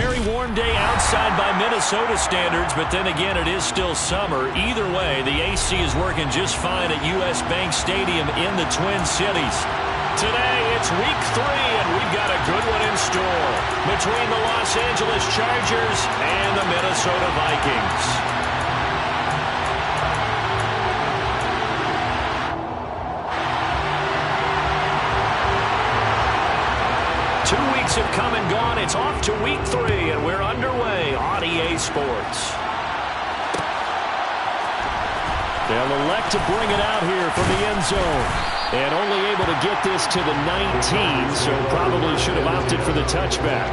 very warm day outside by Minnesota standards, but then again, it is still summer. Either way, the AC is working just fine at U.S. Bank Stadium in the Twin Cities. Today, it's week 3, and we've got a good one in store between the Los Angeles Chargers and the Minnesota Vikings. 2 weeks have come and gone. It's off to week 3, and we're underway on EA Sports. They'll elect to bring it out here from the end zone. And only able to get this to the 19, so probably should have opted for the touchback.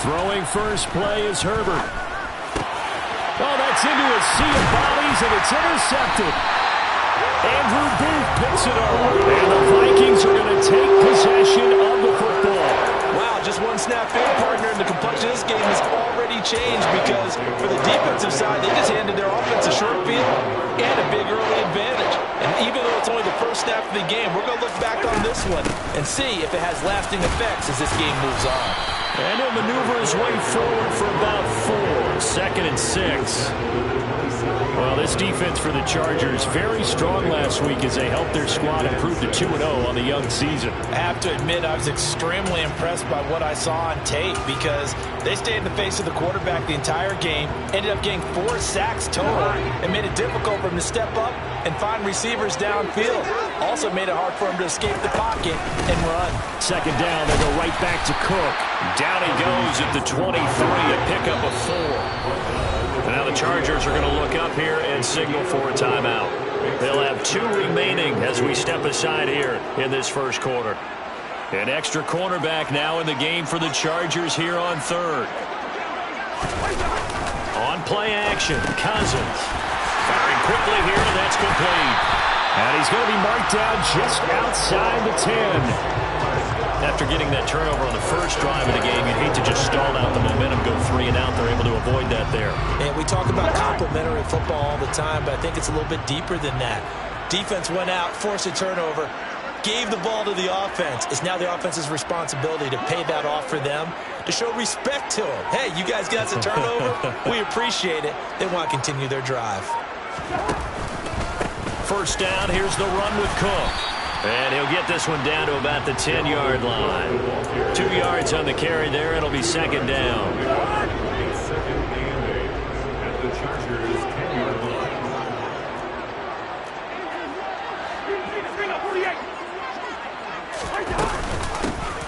Throwing first play is Herbert. Oh, that's into a sea of bodies, and it's intercepted. Andrew Booth picks it up. And the Vikings are going to take possession of the football. Wow, just one snap in, partner, and the complexion of this game has already changed because for the defensive side, they just handed their offense a short field and a big early advantage. And even though it's only the first snap of the game, we're going to look back on this one and see if it has lasting effects as this game moves on. And he'll maneuver his way forward for about 4. 2nd and 6. Well, this defense for the Chargers, very strong last week as they helped their squad improve to 2-0 on the young season. I have to admit, I was extremely impressed by what I saw on tape because they stayed in the face of the quarterback the entire game, ended up getting 4 sacks total, and made it difficult for him to step up and find receivers downfield. Also made it hard for him to escape the pocket and run. 2nd down, they go right back to Cook. Down he goes at the 23, a pickup of 4. And now the Chargers are going to look up here and signal for a timeout. They'll have 2 remaining as we step aside here in this first quarter. An extra cornerback now in the game for the Chargers here on 3rd. On play action, Cousins. Firing quickly here, and that's complete. And he's going to be marked down just outside the 10. After getting that turnover on the first drive of the game, you'd hate to just stall out the momentum, go 3 and out. They're able to avoid that there. And we talk about complementary football all the time, but I think it's a little bit deeper than that. Defense went out, forced a turnover, gave the ball to the offense. It's now the offense's responsibility to pay that off for them, to show respect to them. Hey, you guys got a turnover? We appreciate it. They want to continue their drive. First down, here's the run with Cook. And he'll get this one down to about the 10-yard line. 2 yards on the carry there. It'll be 2nd down.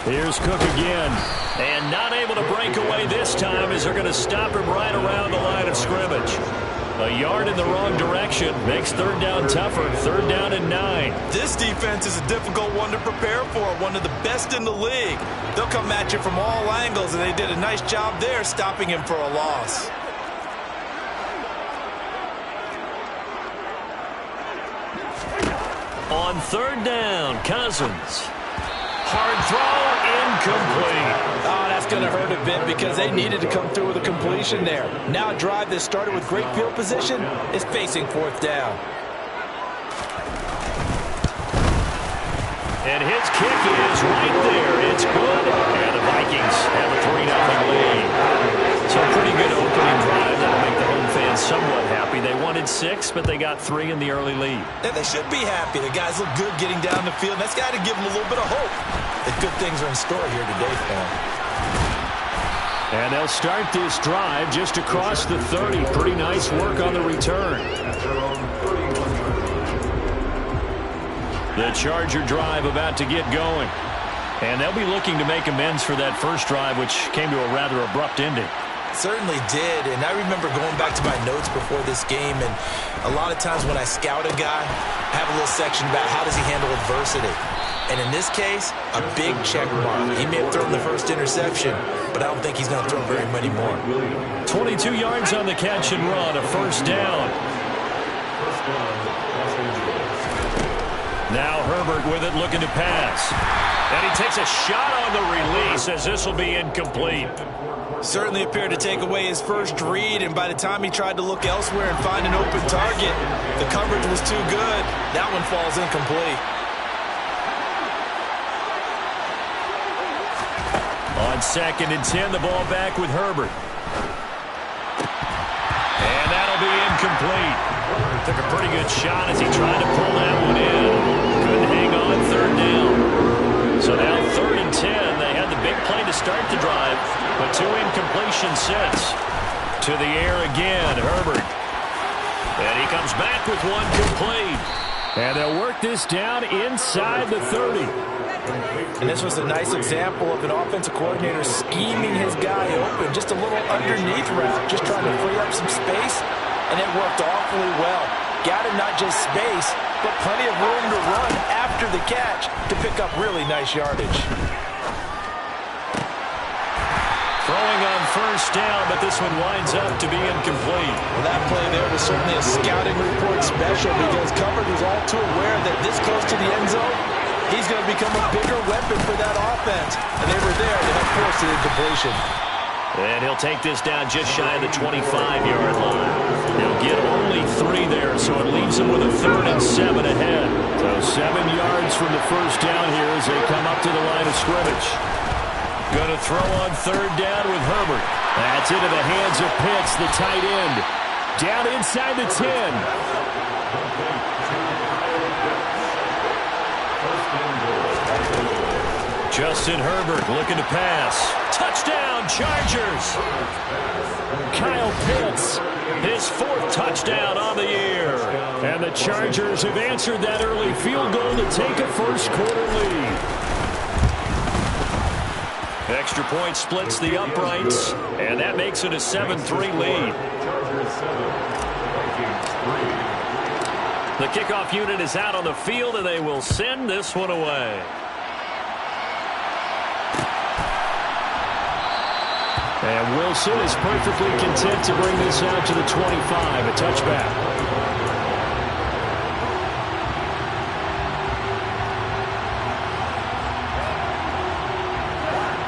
Here's Cook again. And not able to break away this time as they're going to stop him right around the line of scrimmage. A yard in the wrong direction makes 3rd down tougher. 3rd down and 9. This defense is a difficult one to prepare for, one of the best in the league. They'll come at you from all angles, and they did a nice job there stopping him for a loss. On 3rd down, Cousins. Hard throw, incomplete. Oh, that's going to hurt a bit because they needed to come through with a completion there. Now a drive that started with great field position is facing 4th down. And his kick is right there. It's good. And the Vikings have a 3-0 lead. So a pretty good opening drive that'll make the home fans somewhat happy. They wanted 6, but they got 3 in the early lead. And they should be happy. The guys look good getting down the field. That's got to give them a little bit of hope that good things are in store here today for them. And they'll start this drive just across the 30. Pretty nice work on the return. The Charger drive about to get going. And they'll be looking to make amends for that first drive, which came to a rather abrupt ending. Certainly did, and I remember going back to my notes before this game, and a lot of times when I scout a guy, I have a little section about how does he handle adversity. And in this case, a big check mark. He may have thrown the first interception, but I don't think he's going to throw very many more. 22 yards on the catch and run, a 1st down. Now Herbert with it, looking to pass. And he takes a shot on the release as this will be incomplete. Certainly appeared to take away his first read, and by the time he tried to look elsewhere and find an open target, the coverage was too good. That one falls incomplete. On 2nd and 10, the ball back with Herbert. And that'll be incomplete. Took a pretty good shot as he tried to pull that one in. Couldn't hang on 3rd down. So now 3rd and 10. They had the big play to start the drive, but 2 incompletions since. To the air again, Herbert. And he comes back with one complete. And they'll work this down inside the 30. And this was a nice example of an offensive coordinator scheming his guy open. Just a little underneath route, just trying to free up some space, and it worked awfully well. Got him not just space, but plenty of room to run after the catch to pick up really nice yardage. Throwing on 1st down, but this one winds up to be incomplete. Well, that play there was certainly a scouting report special because Covered was all too aware that this close to the end zone, he's going to become a bigger weapon for that offense. And they were there to help force the incompletion. And he'll take this down just shy of the 25-yard line. He'll get only 3 there, so it leaves him with a 3rd and 7 ahead. So 7 yards from the first down here as they come up to the line of scrimmage. Going to throw on 3rd down with Herbert. That's into the hands of Pitts, the tight end. Down inside the 10. Justin Herbert looking to pass. Touchdown, Chargers. Kyle Pitts, his 4th touchdown on the year. And the Chargers have answered that early field goal to take a first-quarter lead. Extra point splits the uprights, and that makes it a 7-3 lead. The kickoff unit is out on the field, and they will send this one away. And Wilson is perfectly content to bring this out to the 25, a touchback.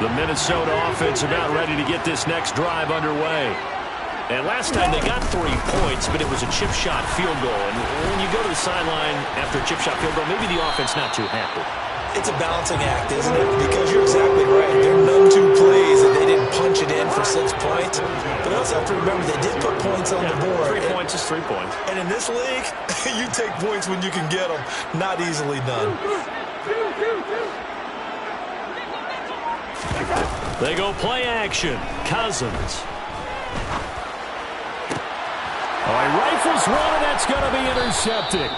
The Minnesota offense about ready to get this next drive underway. And last time they got 3 points, but it was a chip shot field goal. And when you go to the sideline after a chip shot field goal, maybe the offense not too happy. It's a balancing act, isn't it? Because you're exactly right. There are none two plays, and they didn't punch it in for 6 points. But you also have to remember they did put points on the board. 3 points is 3 points. And in this league, you take points when you can get them. Not easily done. They go play action. Cousins. Oh, he rifles one, and that's going to be intercepted.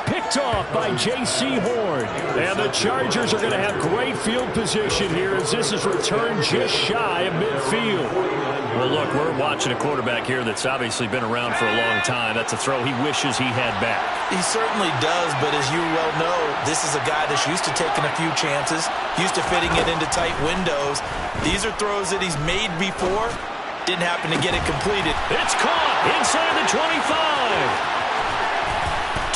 Picked off by J.C. Horn. And the Chargers are going to have great field position here as this is returned just shy of midfield. Well, look, we're watching a quarterback here that's obviously been around for a long time. That's a throw he wishes he had back. He certainly does, but as you well know, this is a guy that's used to taking a few chances, used to fitting it into tight windows. These are throws that he's made before. Didn't happen to get it completed. It's caught inside the 25.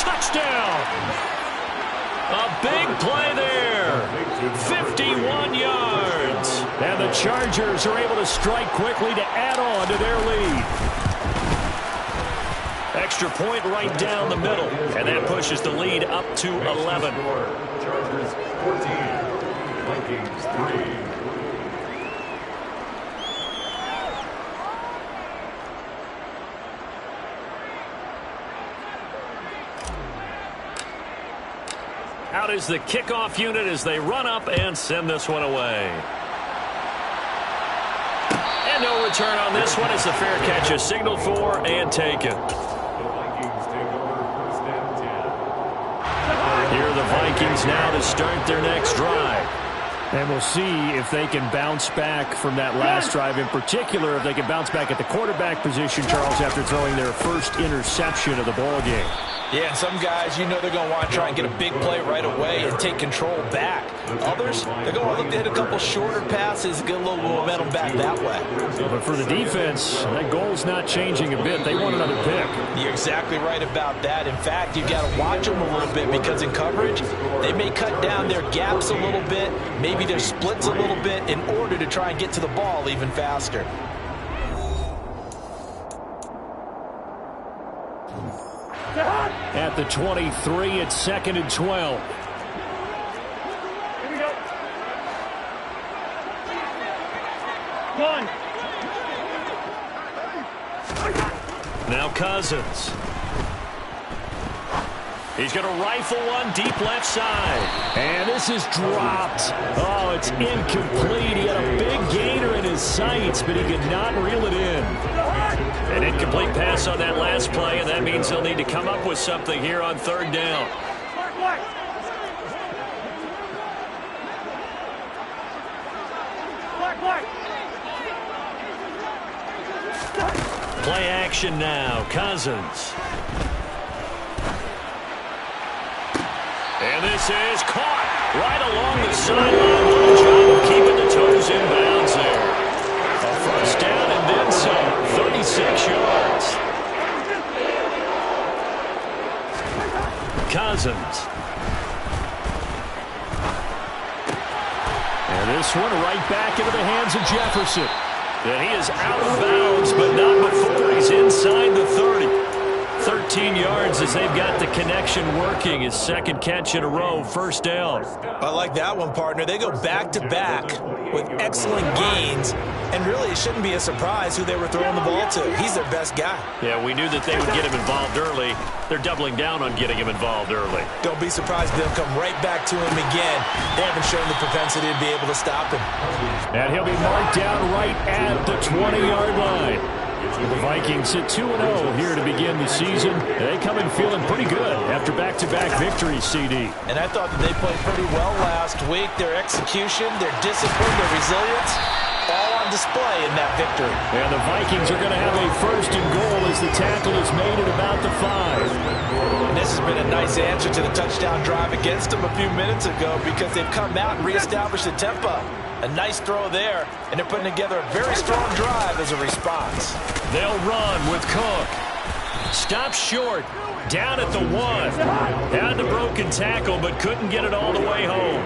Touchdown. A big play there. 51 yards. And the Chargers are able to strike quickly to add on to their lead. Extra point right down the middle. And that pushes the lead up to 11. Chargers 14, Vikings 3. Out is the kickoff unit as they run up and send this one away. And no return on this one as the fair catch is signaled for and taken. The Vikings take over first and 10. Here are the Vikings now to start their next drive. And we'll see if they can bounce back from that last drive. In particular, if they can bounce back at the quarterback position, Charles, after throwing their first interception of the ball game. Yeah, and some guys, you know they're going to want to try and get a big play right away and take control back. Others, they're going to look to hit a couple shorter passes, get a little momentum back that way. But for the defense, that goal's not changing a bit. They want another pick. You're exactly right about that. In fact, you've got to watch them a little bit because in coverage, they may cut down their gaps a little bit, maybe their splits a little bit in order to try and get to the ball even faster. At the 23, it's 2nd and 12. Here we go. One. Now Cousins. He's going to rifle one deep left side. And this is dropped. Oh, it's incomplete. He had a big gainer in his sights, but he could not reel it in. An incomplete pass on that last play, and that means they'll need to come up with something here on 3rd down. Play action now. Cousins. And this is caught right along the sideline. Good job of keeping the toes in bounds there. A first down and then some. 36 yards. Cousins. And this one right back into the hands of Jefferson. And he is out of bounds, but not before he's inside the 30. 13 yards as they've got the connection working. His 2nd catch in a row, 1st down. I like that one, partner. They go back-to-back with excellent gains, and really it shouldn't be a surprise who they were throwing the ball to. He's their best guy. Yeah, we knew that they would get him involved early. They're doubling down on getting him involved early. Don't be surprised if they'll come right back to him again. They haven't shown the propensity to be able to stop him. And he'll be marked down right at the 20-yard line. The Vikings sit 2-0 here to begin the season. They come in feeling pretty good after back-to-back victories, CD. And I thought that they played pretty well last week. Their execution, their discipline, their resilience, all on display in that victory. And the Vikings are going to have a 1st and goal as the tackle is made at about the 5. And this has been a nice answer to the touchdown drive against them a few minutes ago because they've come out and reestablished the tempo. A nice throw there, and they're putting together a very strong drive as a response. They'll run with Cook. Stops short. Down at the 1. Had the broken tackle, but couldn't get it all the way home.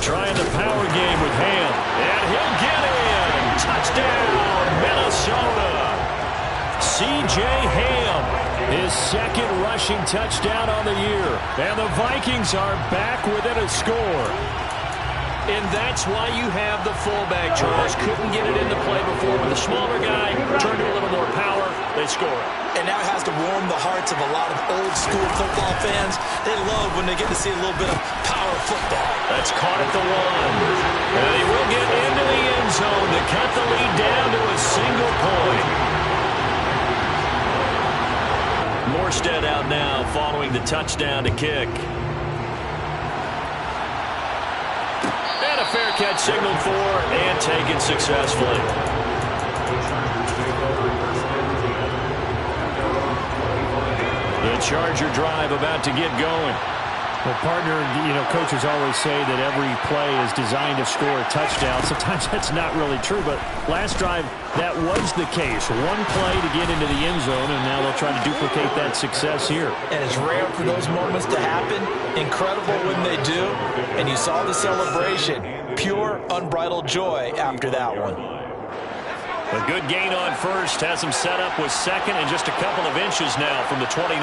Trying the power game with Ham. And he'll get in. Touchdown, Minnesota. C.J. Ham. His 2nd rushing touchdown on the year. And the Vikings are back within a score. And that's why you have the fullback, Charles. Couldn't get it into play before, but the smaller guy turned to a little more power. They score. And that has to warm the hearts of a lot of old-school football fans. They love when they get to see a little bit of power football. That's caught at the 1. And he will get into the end zone to cut the lead down to a single point. Morstead out now following the touchdown to kick. And a fair catch signaled for and taken successfully. The Charger drive about to get going. Well, partner, you know, coaches always say that every play is designed to score a touchdown. Sometimes that's not really true, but last drive, that was the case. One play to get into the end zone, and now they'll try to duplicate that success here. And it's rare for those moments to happen. Incredible when they do. And you saw the celebration. Pure, unbridled joy after that one. A good gain on 1st. Has him set up with 2nd and just a couple of inches now from the 29.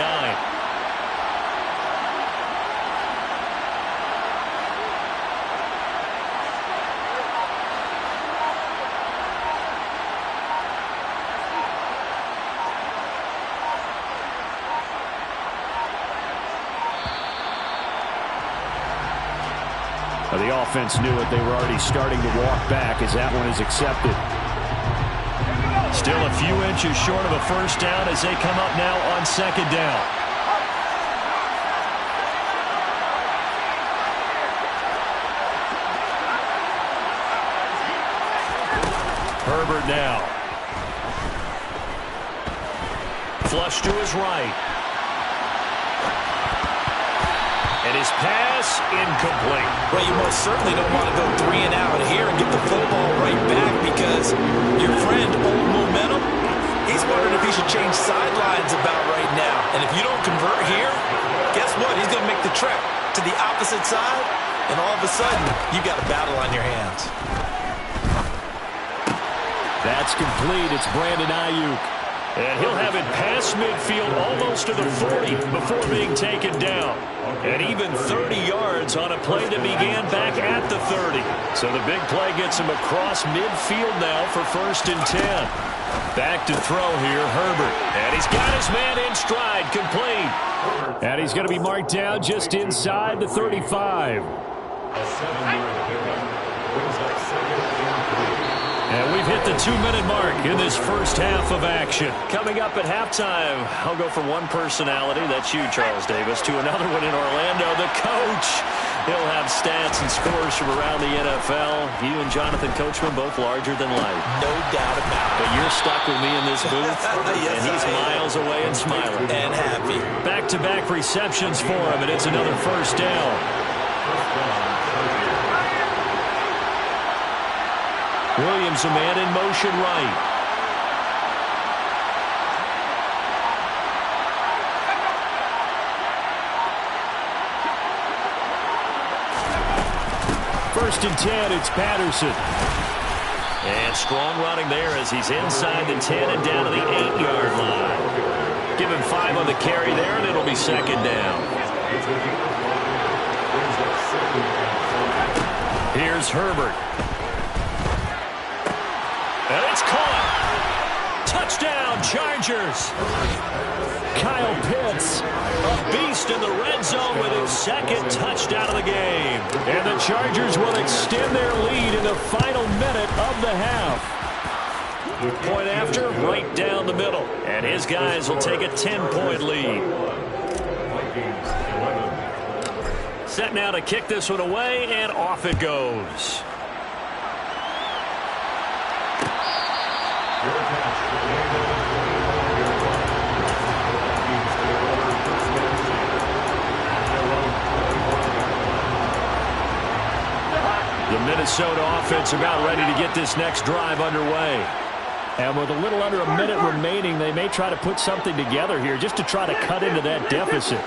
The offense knew it. They were already starting to walk back as that one is accepted. Still a few inches short of a 1st down as they come up now on 2nd down. Herbert now. Flush to his right. And his pass incomplete. Well, you most certainly don't want to go 3 and out here and get the football right back because your friend, Old Momentum, he's wondering if he should change sidelines about right now. And if you don't convert here, guess what? He's going to make the trek to the opposite side, and all of a sudden, you've got a battle on your hands. That's complete. It's Brandon Ayuk. And he'll have it past midfield almost to the 40 before being taken down. And even 30 yards on a play that began back at the 30. So the big play gets him across midfield now for 1st and 10. Back to throw here, Herbert. And he's got his man in stride, complete. And he's going to be marked down just inside the 35. And we've hit the 2-minute mark in this first half of action. Coming up at halftime, I'll go from one personality, that's you, Charles Davis, to another one in Orlando, the coach. He'll have stats and scores from around the NFL. You and Jonathan Coachman both larger than life. No doubt about it. But you're stuck with me in this booth, yes, and he's miles away and smiling. And happy. Back-to-back receptions for him, and it's another first down. Williams, a man in motion right. First and 10, it's Patterson. And strong running there as he's inside the 10 and down to the 8-yard line. Give him 5 on the carry there, and it'll be 2nd down. Here's Herbert. And it's caught. Touchdown, Chargers. Kyle Pitts, a beast in the red zone with his 2nd touchdown of the game. And the Chargers will extend their lead in the final minute of the half. Point after, right down the middle. And his guys will take a 10-point lead. Set now to kick this one away, and off it goes. The Minnesota offense about ready to get this next drive underway. And with a little under a minute remaining, they may try to put something together here just to try to cut into that deficit.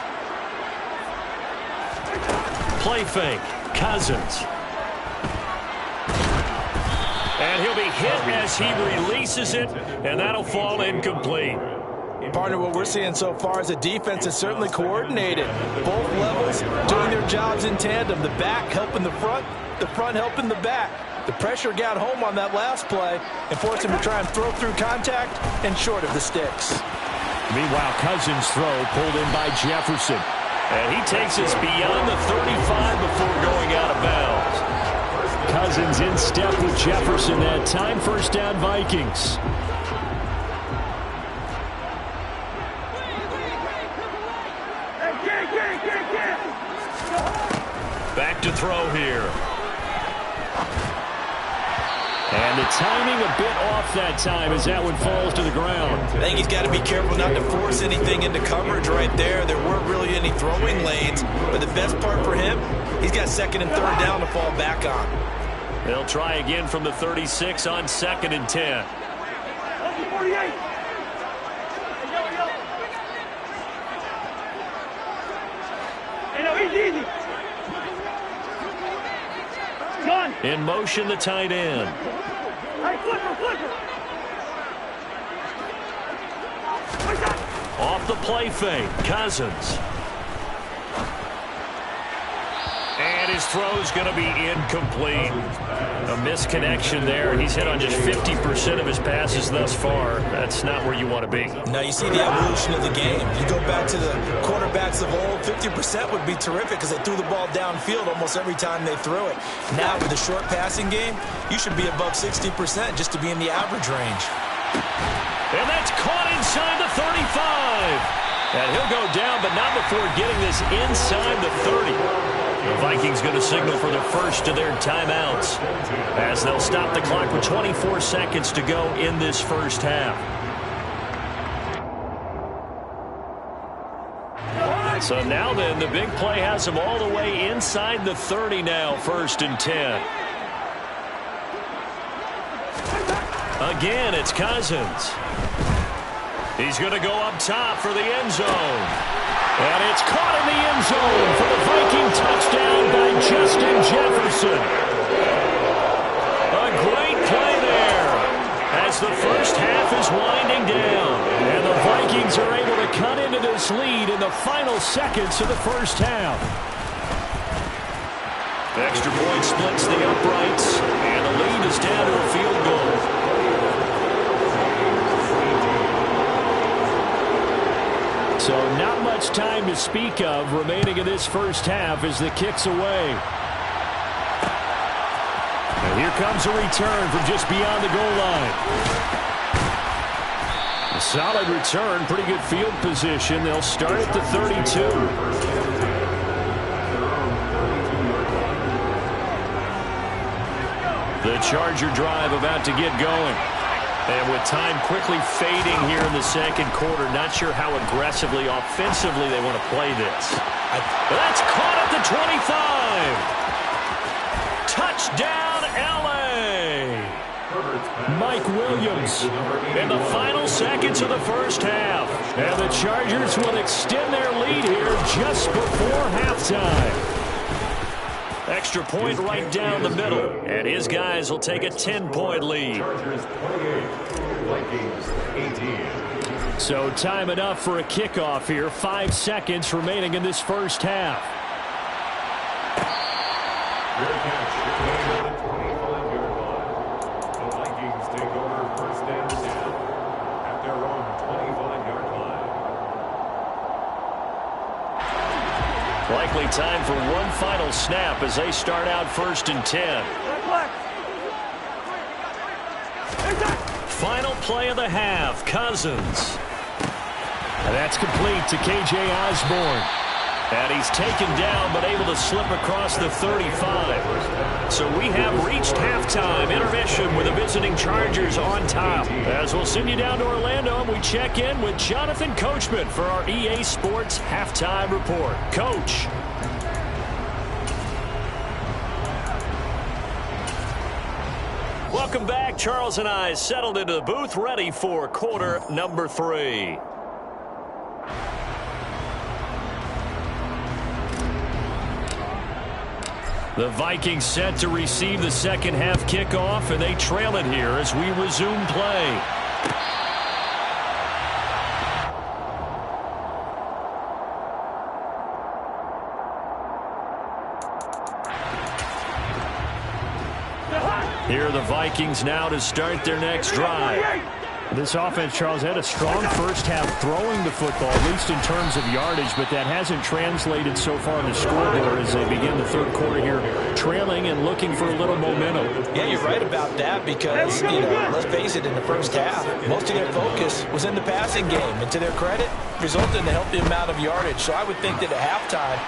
Play fake. Cousins. And he'll be hit as he releases it, and that'll fall incomplete. Partner, what we're seeing so far is the defense is certainly coordinated. Both levels doing their jobs in tandem. The back helping the front helping the back. The pressure got home on that last play and forced him to try and throw through contact and short of the sticks. Meanwhile, Cousins' throw pulled in by Jefferson. And he takes us beyond the 35 before going out of bounds. Cousins in step with Jefferson that time. 1st down, Vikings. Back to throw here. And the timing a bit off that time as that one falls to the ground. I think he's got to be careful not to force anything into coverage right there. There weren't really any throwing lanes, but the best part for him, he's got 2nd and 3rd down to fall back on. They'll try again from the 36 on 2nd and 10. 48. Hey, no, easy. Gone. In motion, the tight end. Hey, flipper. Off the play fake, Cousins. And his throw's going to be incomplete. A misconnection there. He's hit on just 50% of his passes thus far. That's not where you want to be. Now you see the evolution of the game. You go back to the quarterbacks of old, 50% would be terrific because they threw the ball downfield almost every time they threw it. Now with the short passing game, you should be above 60% just to be in the average range. And that's caught inside the 35. And he'll go down, but not before getting this inside the 30. The Vikings going to signal for the first of their timeouts as they'll stop the clock with 24 seconds to go in this first half. So now then, the big play has them all the way inside the 30 now, 1st and 10. Again, it's Cousins. He's going to go up top for the end zone. And it's caught in the end zone for the Viking touchdown by Justin Jefferson. A great play there as the first half is winding down. And the Vikings are able to cut into this lead in the final seconds of the first half. Extra point splits the uprights, and the lead is down to a field goal. So not much time to speak of remaining in this first half as the kick's away. And here comes a return from just beyond the goal line. A solid return, pretty good field position. They'll start at the 32. The Charger drive about to get going. And with time quickly fading here in the second quarter, not sure how aggressively, offensively they want to play this. That's caught at the 25. Touchdown, L.A. Mike Williams in the final seconds of the first half. And the Chargers will extend their lead here just before halftime. Extra point right down the middle. And his guys will take a 10-point lead. Chargers 28, Vikings 18. So time enough for a kickoff here. 5 seconds remaining in this first half. Fair catch at the 25-yard line. The Vikings take over 1st and 10 at their own 25-yard line. Likely time for one final snap as they start out 1st and 10. Final play of the half, Cousins. And that's complete to K.J. Osborne. And he's taken down but able to slip across the 35. So we have reached halftime. Intermission with the visiting Chargers on top. As we'll send you down to Orlando and we check in with Jonathan Coachman for our EA Sports Halftime Report. Coach. Welcome back. Charles and I settled into the booth ready for quarter number 3. The Vikings set to receive the second half kickoff, and they trail it here as we resume play. Here are the Vikings now to start their next drive. This offense, Charles, had a strong first half throwing the football, at least in terms of yardage, but that hasn't translated so far in the scoreboard as they begin the third quarter here, trailing and looking for a little momentum. Yeah, you're right about that because, let's face it, in the first half, most of their focus was in the passing game. And to their credit, resulted in a healthy amount of yardage. So I would think that at halftime,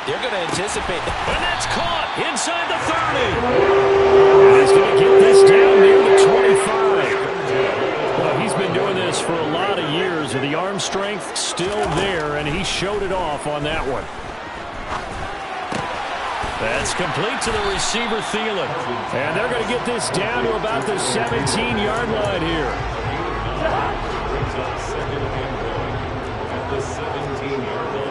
they're going to anticipate. And that's caught inside the 30. He's going to get this down near the 25. Well, he's been doing this for a lot of years, and the arm strength still there, and he showed it off on that one. That's complete to the receiver, Thielen. And they're going to get this down to about the 17-yard line here. Brings up 2nd and 1 at the 17-yard line.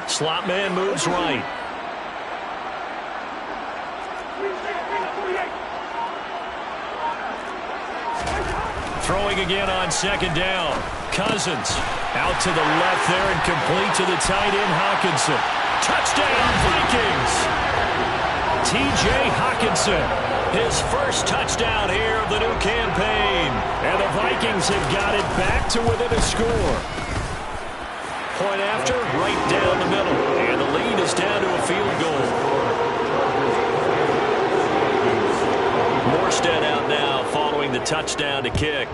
Slot man moves right. Throwing again on 2nd down. Cousins out to the left there and complete to the tight end, Hockenson. Touchdown, Vikings! T.J. Hockenson, his first touchdown here of the new campaign. And the Vikings have got it back to within a score. Point after, right down the middle. And the lead is down to a field goal. Morstead out now following the touchdown to kick.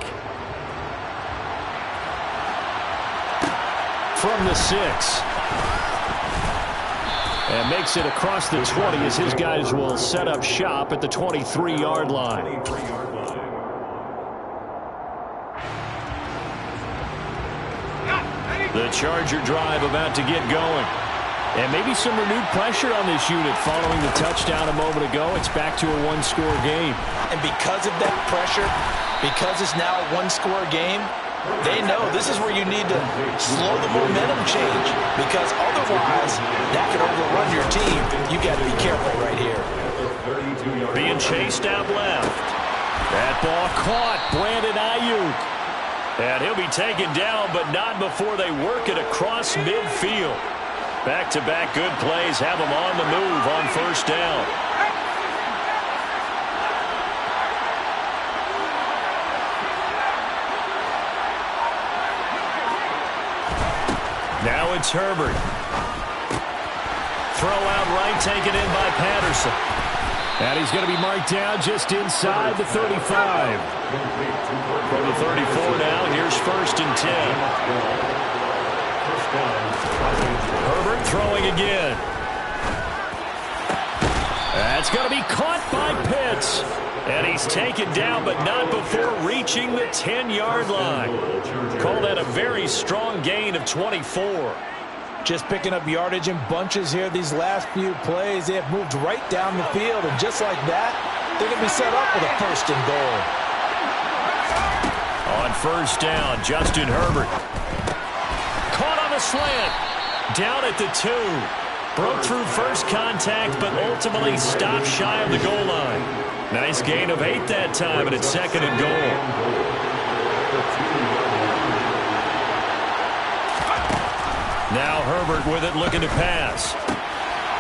From the 6. And makes it across the 20 as his guys will set up shop at the 23-yard line. The Charger drive about to get going. And maybe some renewed pressure on this unit following the touchdown a moment ago. It's back to a one-score game. And because of that pressure, because it's now a one-score game, they know this is where you need to slow the momentum change, because otherwise that could overrun your team. You got to be careful right here. Being chased out left. That ball caught. Brandon Ayuk. And he'll be taken down, but not before they work it across midfield. Back-to-back good plays have them on the move on first down. Now it's Herbert. Throw out right, taken in by Patterson. And he's going to be marked down just inside the 35. From the 34 now, here's first and 10. Herbert throwing again. That's going to be caught by Pitts. And he's taken down, but not before reaching the 10-yard line. Call that a very strong gain of 24. Just picking up yardage in bunches here these last few plays. They have moved right down the field, and just like that, they're going to be set up with a first and goal. On first down, Justin Herbert. Caught on the slant. Down at the 2. Broke through first contact, but ultimately stopped shy of the goal line. Nice gain of 8 that time, and it's second and goal. Now Herbert with it, looking to pass.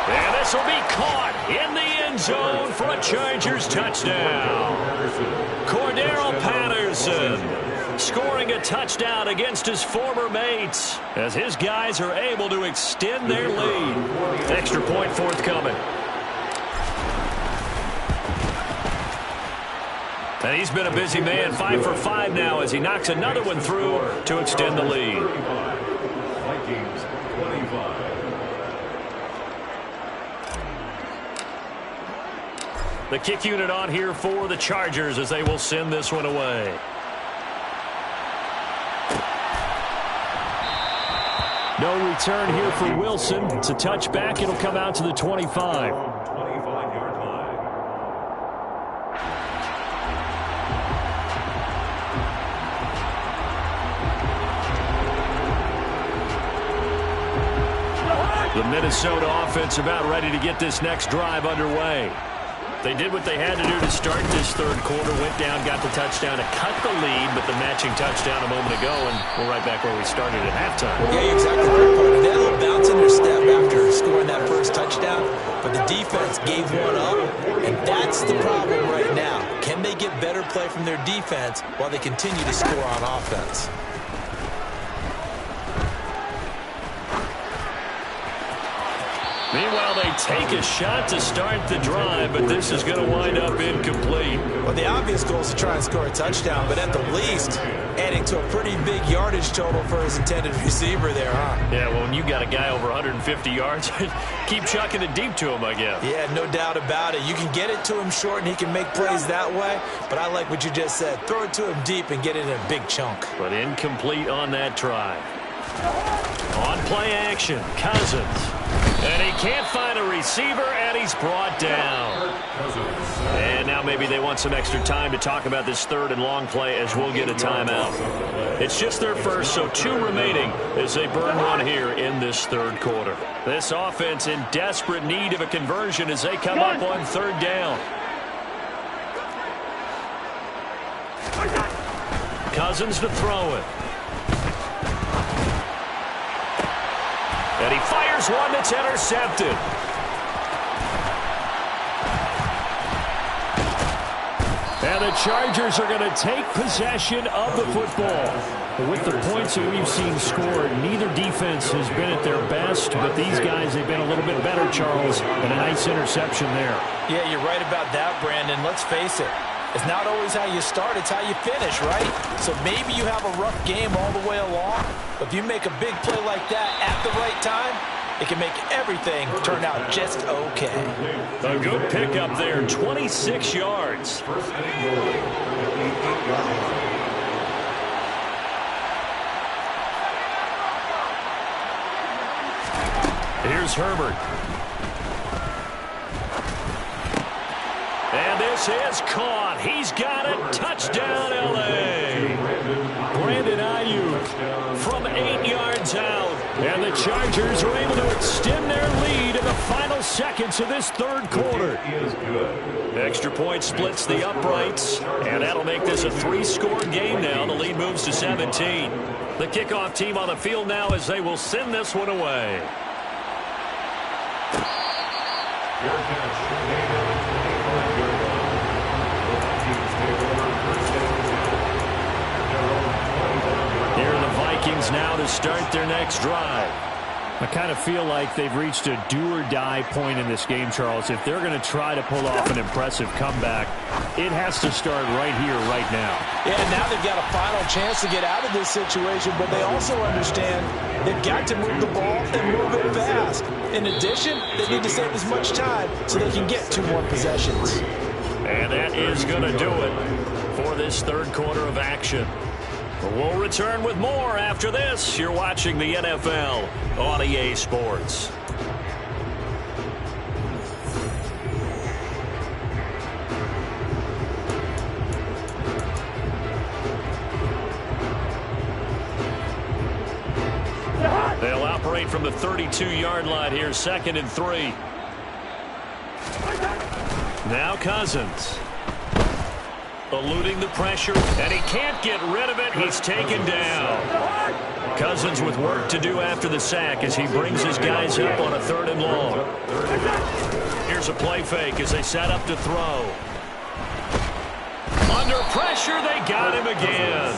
And this will be caught in the end zone for a Chargers touchdown. Cordero Patterson scoring a touchdown against his former mates as his guys are able to extend their lead. Extra point forthcoming. And he's been a busy man, 5 for 5 now as he knocks another one through to extend the lead. Vikings 25. The kick unit on here for the Chargers as they will send this one away. No return here for Wilson. It's a touchback. It'll come out to the 25. 25-yard line. The Minnesota offense about ready to get this next drive underway. They did what they had to do to start this third quarter, went down, got the touchdown to cut the lead, but the matching touchdown a moment ago, and we're right back where we started at halftime. Yeah, you're exactly right, partner. They had a little bounce in their step after scoring that first touchdown, but the defense gave one up, and that's the problem right now. Can they get better play from their defense while they continue to score on offense? Meanwhile, they take a shot to start the drive, but this is going to wind up incomplete. Well, the obvious goal is to try and score a touchdown, but at the least, adding to a pretty big yardage total for his intended receiver there, huh? Yeah, well, when you got a guy over 150 yards, keep chucking it deep to him, I guess. Yeah, no doubt about it. You can get it to him short, and he can make plays that way, but I like what you just said. Throw it to him deep and get it in a big chunk. But incomplete on that try. On play action, Cousins. And he can't find a receiver, and he's brought down. And now maybe they want some extra time to talk about this third and long play as we'll get a timeout. It's just their first, so 2 remaining as they burn one here in this third quarter. This offense in desperate need of a conversion as they come up on third down. Cousins to throw it. And he fires one that's intercepted. And the Chargers are going to take possession of the football. With the points that we've seen scored, neither defense has been at their best, but these guys have been a little bit better, Charles, and a nice interception there. Yeah, you're right about that, Brandon. Let's face it. It's not always how you start, it's how you finish, right? So maybe you have a rough game all the way along, but if you make a big play like that at the right time, it can make everything turn out just okay. A good pickup there, 26 yards. First and goal at the 8-yard line. Here's Herbert. And this is caught. He's got it. Touchdown, L.A. Brandon Ayuk from 8 yards out. And the Chargers are able to extend their lead in the final seconds of this third quarter. Extra point splits the uprights, and that'll make this a 3-score game now. The lead moves to 17. The kickoff team on the field now as they will send this one away. Fair catch made at the 25-yard line. The Vikings take over first and 10 at their own 25-yard line. Here are the Vikings now to start their next drive. I kind of feel like they've reached a do-or-die point in this game, Charles. If they're going to try to pull off an impressive comeback, it has to start right here, right now. Yeah, now they've got a final chance to get out of this situation, but they also understand they've got to move the ball and move it fast. In addition, they need to save as much time so they can get 2 more possessions. And that is going to do it for this third quarter of action. We'll return with more after this. You're watching the NFL on EA Sports. They'll operate from the 32-yard line here, 2nd and 3. Now Cousins. Eluding the pressure, and he can't get rid of it. He's taken down. Cousins with work to do after the sack as he brings his guys up on a 3rd and long. Here's a play fake as they set up to throw. Under pressure, they got him again.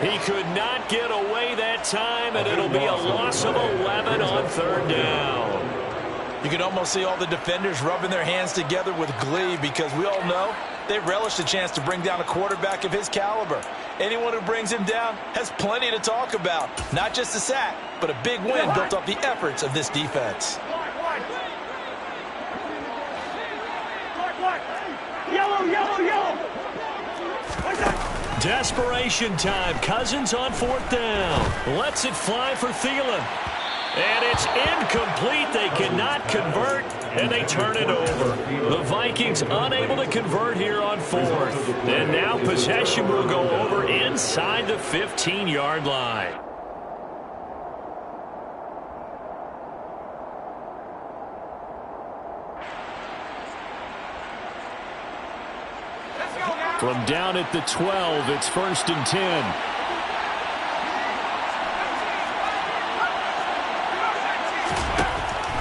He could not get away that time, and it'll be a loss of 11 on 3rd down. You can almost see all the defenders rubbing their hands together with glee because we all know they relish the chance to bring down a quarterback of his caliber. Anyone who brings him down has plenty to talk about. Not just a sack, but a big win built off the efforts of this defense. Yellow, yellow, yellow. Desperation time. Cousins on 4th down. Lets it fly for Thielen. And it's incomplete. They cannot convert, and they turn it over. The Vikings unable to convert here on 4th. And now possession will go over inside the 15-yard line. From down at the 12, it's 1st and 10.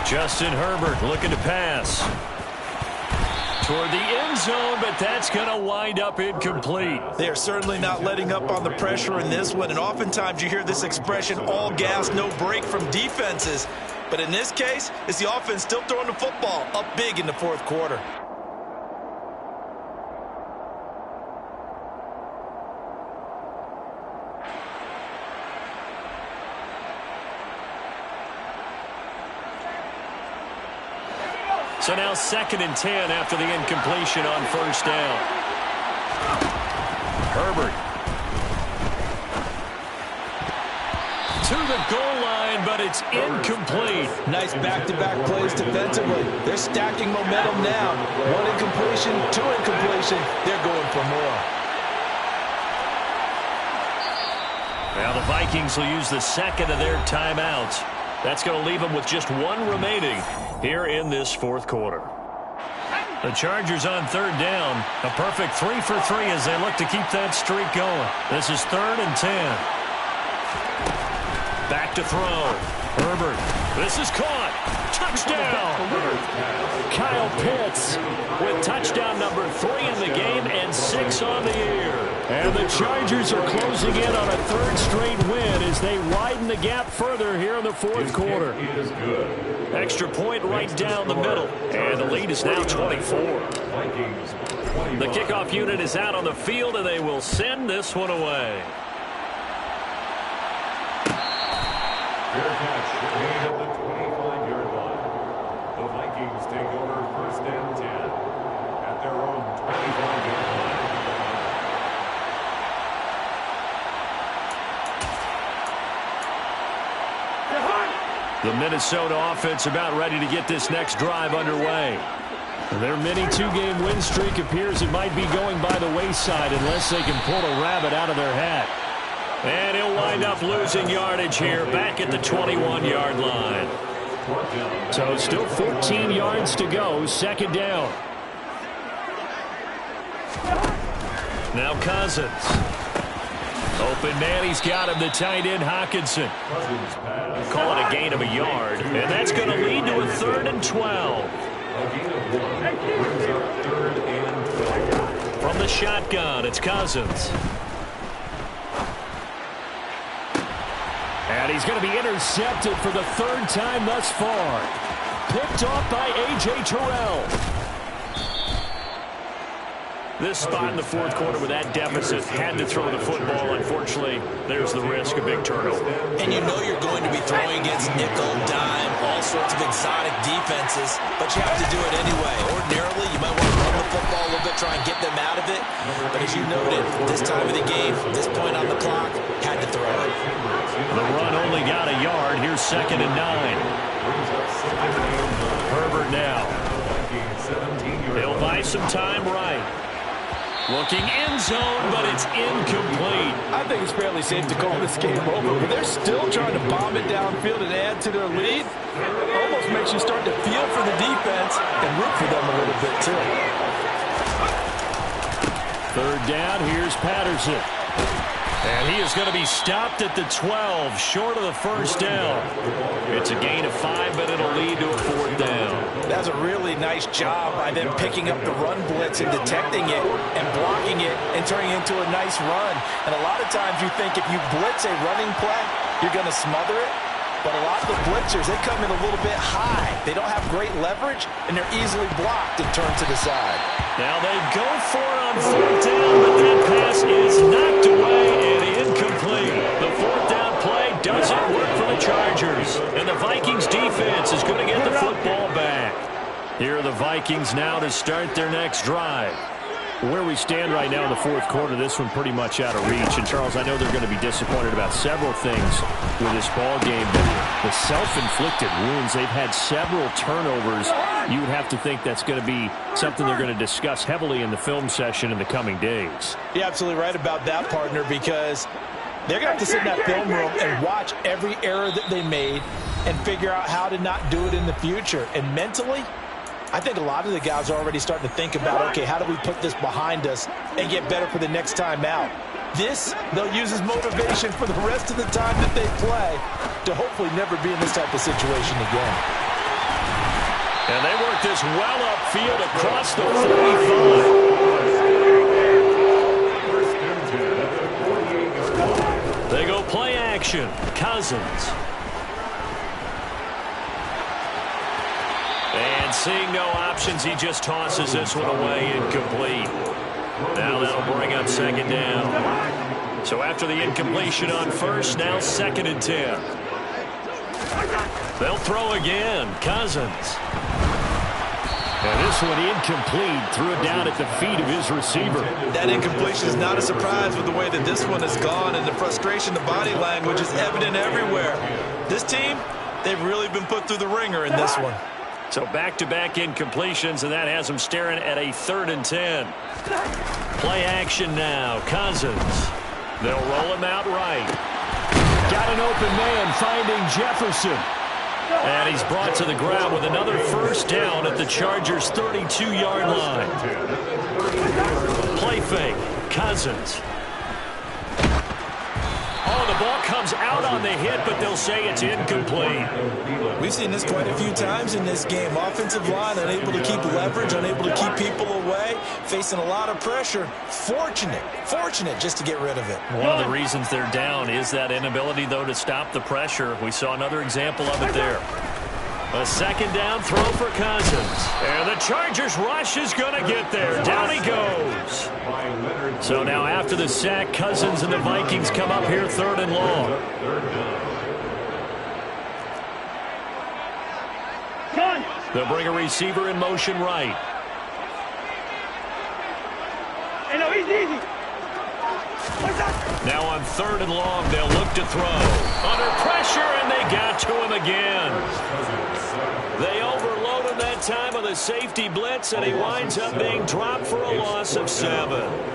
Justin Herbert looking to pass toward the end zone, but that's going to wind up incomplete. They are certainly not letting up on the pressure in this one, and oftentimes you hear this expression, all gas, no break from defenses. But in this case, it's the offense still throwing the football up big in the 4th quarter. So now 2nd and 10 after the incompletion on 1st down. Herbert. To the goal line, but it's incomplete. Nice back-to-back plays defensively. They're stacking momentum now. 1 incompletion, 2 incompletion. They're going for more. Now the Vikings will use the 2nd of their timeouts. That's going to leave them with just 1 remaining here in this 4th quarter. The Chargers on 3rd down. A perfect 3 for 3 as they look to keep that streak going. This is 3rd and 10. Back to throw. Herbert. This is caught. Touchdown. Kyle Pitts with touchdown number 3 in the game and 6 on the year. And the Chargers are closing in on a 3rd straight win as they widen the gap further here in the 4th quarter. Extra point right down the middle. And the lead is now 24. The kickoff unit is out on the field, and they will send this one away. Fair catch made at the 25. The Minnesota offense about ready to get this next drive underway. Their mini two-game win streak appears it might be going by the wayside unless they can pull a rabbit out of their hat. And he'll wind up losing yardage here back at the 21-yard line. So still 14 yards to go, second down. Now Cousins. Open man, he's got him, the tight end Hockenson. Call it a gain of a yard, and that's going to lead to a 3rd and 12. From the shotgun, it's Cousins. And he's going to be intercepted for the 3rd time thus far. Picked off by A.J. Terrell. This spot in the 4th quarter with that deficit, had to throw the football. Unfortunately, there's the risk of big turnover. And you know you're going to be throwing against nickel, dime, all sorts of exotic defenses, but you have to do it anyway. Ordinarily, you might want to run the football a little bit, try and get them out of it. But as you noted, this time of the game, this point on the clock, had to throw it. The run only got a yard. Here's 2nd and 9. Herbert now. He'll buy some time right. Looking end zone, but it's incomplete. I think it's fairly safe to call this game over, but they're still trying to bomb it downfield and add to their lead. Almost makes you start to feel for the defense and root for them a little bit, too. 3rd down, here's Patterson. And he is going to be stopped at the 12, short of the 1st down. It's a gain of 5, but it'll lead to a 4th down. That's a really nice job by them picking up the run blitz and detecting it and blocking it and turning it into a nice run. And a lot of times you think if you blitz a running play, you're going to smother it. But a lot of the blitzers, they come in a little bit high. They don't have great leverage, and they're easily blocked and turned to the side. Now they go for it on 4th down, but that pass is knocked away and incomplete. The 4th down play doesn't work for the Chargers, and the Vikings defense is going to get the football back. Here are the Vikings now to start their next drive. Where we stand right now in the 4th quarter, this one pretty much out of reach. And, Charles, I know they're going to be disappointed about several things with this ball game, but the self-inflicted wounds, they've had several turnovers. You would have to think that's going to be something they're going to discuss heavily in the film session in the coming days. You're absolutely right about that, partner, because they're going to have to sit in that film room and watch every error that they made and figure out how to not do it in the future. And mentally, I think a lot of the guys are already starting to think about, okay, how do we put this behind us and get better for the next time out? This, they'll use as motivation for the rest of the time that they play to hopefully never be in this type of situation again. And they work this well upfield across the 45. They go play action. Cousins. And seeing no options, he just tosses this one away, incomplete. Now that'll bring up 2nd down. So after the incompletion on 1st, now 2nd and 10. They'll throw again. Cousins. And this one incomplete. Threw it down at the feet of his receiver. That incompletion is not a surprise with the way that this one has gone, and the frustration, the body language is evident everywhere. This team, they've really been put through the ringer in this one. So back-to-back incompletions, and that has them staring at a 3rd and 10. Play action now. Cousins. They'll roll him out right. Got an open man finding Jefferson. And he's brought to the ground with another 1st down at the Chargers' 32-yard line. Play fake. Cousins. Oh, the ball comes out on the hit, but they'll say it's incomplete. We've seen this quite a few times in this game. Offensive line unable to keep leverage, unable to keep people away, facing a lot of pressure. Fortunate just to get rid of it. One of the reasons they're down is that inability, though, to stop the pressure. We saw another example of it there. A 2nd down throw for Cousins. And the Chargers rush is going to get there. Down he goes. So now after the sack, Cousins and the Vikings come up here 3rd and long. They'll bring a receiver in motion right. Hey, no, easy. What's that? Now on 3rd and long, they'll look to throw. Under pressure, and they got to him again. They overload him that time with a safety blitz, and he winds up being dropped for a loss of 7.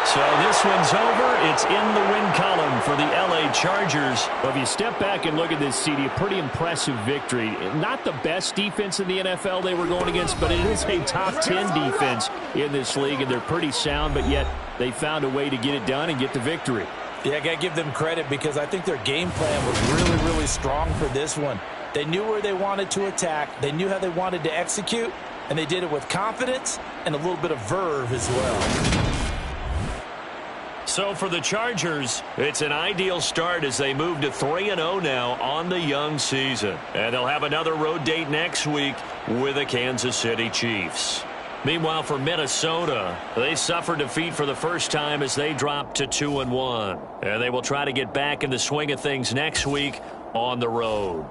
So this one's over. It's in the win column for the LA Chargers. Well, if you step back and look at this, CD, a pretty impressive victory. Not the best defense in the NFL they were going against, but it is a top 10 defense in this league, and they're pretty sound, but yet they found a way to get it done and get the victory. Yeah, I got to give them credit because I think their game plan was really, really strong for this one. They knew where they wanted to attack. They knew how they wanted to execute, and they did it with confidence and a little bit of verve as well. So for the Chargers, it's an ideal start as they move to 3-0 now on the young season. And they'll have another road date next week with the Kansas City Chiefs. Meanwhile, for Minnesota, they suffered defeat for the first time as they dropped to 2-1. And they will try to get back in the swing of things next week on the road.